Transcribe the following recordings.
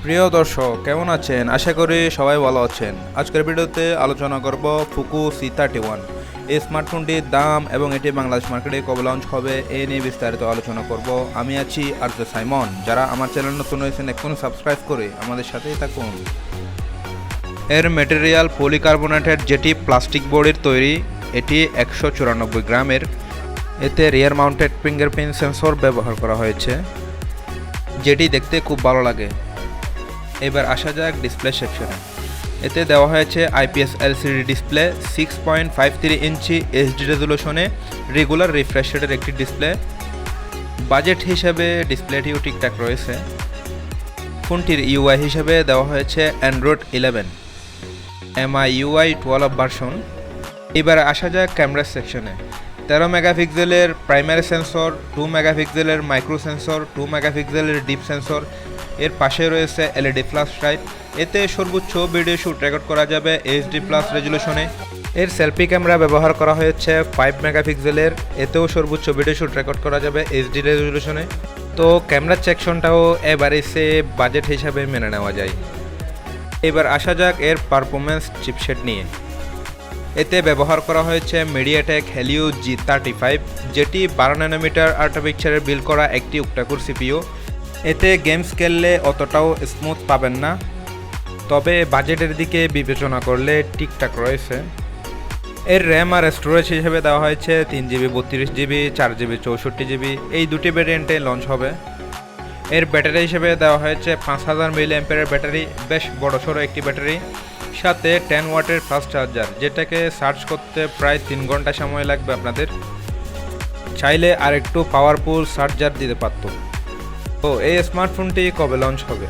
প্রিয় দর্শক কেমন আছেন? আশা করি সবাই ভালো আছেন। আজকের ভিডিওতে আলোচনা করব পোকো C31। এই স্মার্টফোনটির দাম এবং এটি বাংলাদেশ মার্কেটে কবে লঞ্চ হবে এ নিয়ে বিস্তারিত আলোচনা করব। আমি আছি আরজ সাইমন। যারা আমার চ্যানেল নতুন হয়েছেন এখন সাবস্ক্রাইব করে আমাদের সাথেই থাকুন। এর ম্যাটেরিয়াল পলিকার্বনেটেড, যেটি প্লাস্টিক বডির তৈরি। এটি 194 গ্রামের। এতে রিয়ার মাউন্টেড ফিঙ্গারপ্রিন্ট সেন্সর ব্যবহার করা হয়েছে, যেটি দেখতে খুব ভালো লাগে। এবার আসা যাক ডিসপ্লে সেকশনে। এতে দেওয়া হয়েছে IPS LCD ডিসপ্লে, 6.53 ইঞ্চি HD রেজুলেশনে রেগুলার রিফ্রেশ রেটের একটি ডিসপ্লে। বাজেট হিসেবে ডিসপ্লেটিও ঠিকঠাক রয়েছে। ফোনটির UI হিসেবে দেওয়া হয়েছে অ্যান্ড্রয়েড 11 MIUI 12 ভার্সন। এবার আসা যাক ক্যামেরা সেকশনে। 13 মেগাপিক্সেলের প্রাইমারি সেন্সর, 2 মেগাপিক্সেলের মাইক্রো সেন্সর, 2 মেগাপিক্সেলের ডিপ সেন্সর। এর পাশে রয়েছে LED ফ্ল্যাশ লাইট। এতে সর্বোচ্চ ভিডিও শ্যুট রেকর্ড করা যাবে HD+ রেজুলেশনে। এর সেলফি ক্যামেরা ব্যবহার করা হয়েছে 5 মেগাপিক্সেলের। এতেও সর্বোচ্চ ভিডিও শ্যুট রেকর্ড করা যাবে HD রেজুলেশনে। তো ক্যামেরা সেকশনটাও এবারে সে বাজেট হিসাবে মেনে নেওয়া যায়। এবার আসা যাক এর পারফরমেন্স চিপসেট নিয়ে। এতে ব্যবহার করা হয়েছে মিডিয়াটেক হেলিও G35, যেটি 12 ন্যানোমিটার আর্কিটেকচারের বিল্ড করা একটি অক্টাকোর CPU। এতে গেমস খেললে অতটাও স্মুথ পাবেন না, তবে বাজেটের দিকে বিবেচনা করলে ঠিকঠাক রয়েছে। এর র্যাম আর স্টোরেজ হিসেবে দেওয়া হয়েছে 3GB 32GB, 4GB 64GB। এই দুটি ভ্যারিয়েন্টে লঞ্চ হবে। এর ব্যাটারি হিসেবে দেওয়া হয়েছে 5000 mAh ব্যাটারি, বেশ বড়সড় একটি ব্যাটারি। সাথে 10 ওয়াটের ফাস্ট চার্জার, যেটাকে চার্জ করতে প্রায় 3 ঘন্টা সময় লাগবে আপনাদের। চাইলে আর একটু পাওয়ারফুল চার্জার দিতে পারত। তো এই স্মার্টফোনটি কবে লঞ্চ হবে?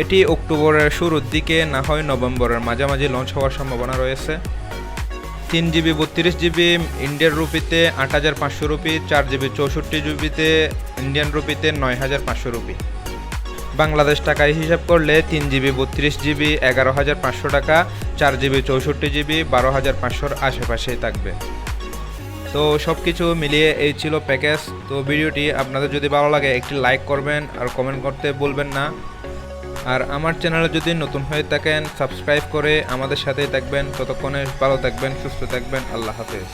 এটি অক্টোবরের শুরুর দিকে, না হয় নভেম্বরের মাঝামাঝি লঞ্চ হওয়ার সম্ভাবনা রয়েছে। 3GB 32GB ইন্ডিয়ান রুপিতে 8500 রুপি, 4GB 64GBতে ইন্ডিয়ান রুপিতে 9500 রুপি। বাংলাদেশ টাকায় হিসাব করলে 3GB 32GB 11500 টাকা, 4GB 64GB 12500-র আশেপাশেই থাকবে। তো সব কিছু মিলিয়ে এই ছিল প্যাকেজ। তো ভিডিওটি আপনাদের যদি ভালো লাগে একটি লাইক করবেন আর কমেন্ট করতে বলবেন না। আর আমার চ্যানেলে যদি নতুন হয়ে থাকেন সাবস্ক্রাইব করে আমাদের সাথেই থাকবেন। ততক্ষণে ভালো থাকবেন, সুস্থ থাকবেন। আল্লাহ হাফেজ।